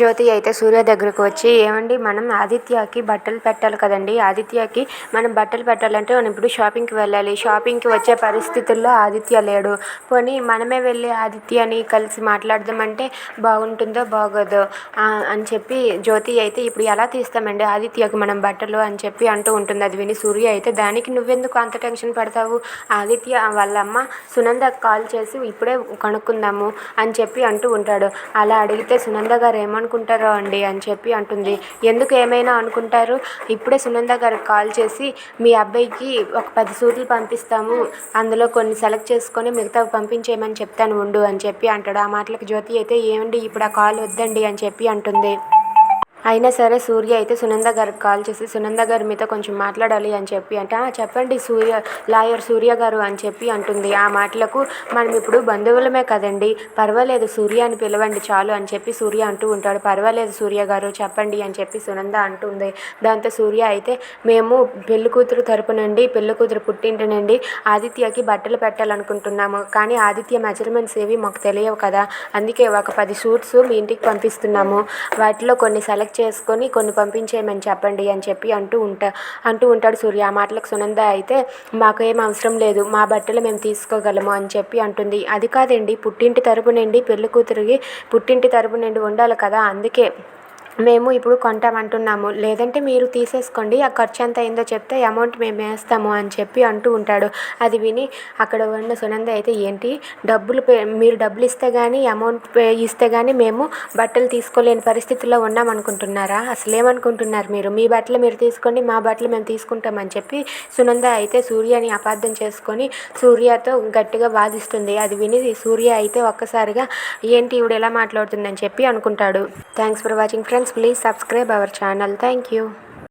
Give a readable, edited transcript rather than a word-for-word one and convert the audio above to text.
జ్యోతి అయితే సూర్య దగ్గరకు వచ్చి, ఏమండి మనం ఆదిత్యకి బట్టలు పెట్టాలి కదండి, ఆదిత్యకి మనం బట్టలు పెట్టాలంటే మనం ఇప్పుడు షాపింగ్కి వెళ్ళాలి, షాపింగ్కి వచ్చే పరిస్థితుల్లో ఆదిత్య లేడు, పోనీ మనమే వెళ్ళి ఆదిత్యని కలిసి మాట్లాడదామంటే బాగుంటుందో బాగోదో అని చెప్పి జ్యోతి అయితే ఇప్పుడు ఎలా తీస్తామండి ఆదిత్యకి మనం బట్టలు అని చెప్పి అంటూ ఉంటుంది. అది విని సూర్య అయితే, దానికి నువ్వెందుకు అంత టెన్షన్ పడతావు, ఆదిత్య వాళ్ళ అమ్మ సునందకు కాల్ చేసి ఇప్పుడే కనుక్కుందాము అని చెప్పి అంటూ ఉంటాడు. అలా అడిగితే సునంద గారు ఏమనుకుంటారో అండి అని చెప్పి అంటుంది. ఎందుకు ఏమైనా అనుకుంటారు, ఇప్పుడే సునంద గారికి కాల్ చేసి మీ అబ్బాయికి ఒక 10 సూట్లు పంపిస్తాము, అందులో కొన్ని సెలెక్ట్ చేసుకొని మిగతావి పంపించేయమని చెప్తాను ఉండు అని చెప్పి అంటాడు. ఆ మాటలకు జ్యోతి అయితే, ఏమండి ఇప్పుడు ఆ కాల్ వద్దండి అని చెప్పి అంటుంది. అయినా సరే సూర్య అయితే సునంద గారికి కాల్ చేసి, సునంద గారు మీతో కొంచెం మాట్లాడాలి అని చెప్పి అంటే, చెప్పండి లాయర్ సూర్య గారు అని చెప్పి అంటుంది. ఆ మాటలకు, మనం ఇప్పుడు బంధువులమే కదండి, పర్వాలేదు సూర్య అని పిలవండి చాలు అని చెప్పి సూర్య అంటూ ఉంటాడు. పర్వాలేదు సూర్య గారు చెప్పండి అని చెప్పి సునంద అంటుంది. దాంతో సూర్య అయితే, మేము పెళ్లి కూతురు తరపు నుండి, పెళ్లి కూతురు పుట్టింటి నుండి ఆదిత్యకి బట్టలు పెట్టాలనుకుంటున్నాము, కానీ ఆదిత్య మెజర్మెంట్స్ ఏవి మాకు తెలియవు కదా, అందుకే ఒక 10 సూట్స్ మీ ఇంటికి పంపిస్తున్నాము, వాటిలో కొన్ని సెలెక్ట్ చేసుకొని కొన్ని పంపించేయమని చెప్పండి అని చెప్పి అంటూ ఉంటాడు సూర్య. ఆ మాటలకు సునంద అయితే, మాకేం అవసరం లేదు, మా బట్టలు మేము తీసుకోగలము అని చెప్పి అంటుంది. అది కాదండి, పుట్టింటి తరపు నుండి పెళ్లి కూతురికి పుట్టింటి తరపు నుండి ఉండాలి కదా, అందుకే మేము ఇప్పుడు కొంటామంటున్నాము, లేదంటే మీరు తీసేసుకోండి, ఆ ఖర్చు ఎంత అయిందో చెప్తే అమౌంట్ మేము వేస్తాము అని చెప్పి అంటూ ఉంటాడు. అది విని అక్కడ ఉన్న సునంద అయితే, ఏంటి మీరు డబ్బులు ఇస్తే కానీ అమౌంట్ ఇస్తే కానీ మేము బట్టలు తీసుకోలేని పరిస్థితుల్లో ఉన్నామనుకుంటున్నారా, అసలు ఏమనుకుంటున్నారు మీరు, మీ బట్టలు మీరు తీసుకోండి, మా బట్టలు మేము తీసుకుంటామని చెప్పి సునంద అయితే సూర్యని అపార్థం చేసుకొని సూర్యతో గట్టిగా వాదిస్తుంది. అది విని సూర్య అయితే ఒక్కసారిగా ఏంటి ఇవిడ ఎలా మాట్లాడుతుందని చెప్పి అనుకుంటాడు. Thanks for watching friends. Please subscribe our channel. Thank you.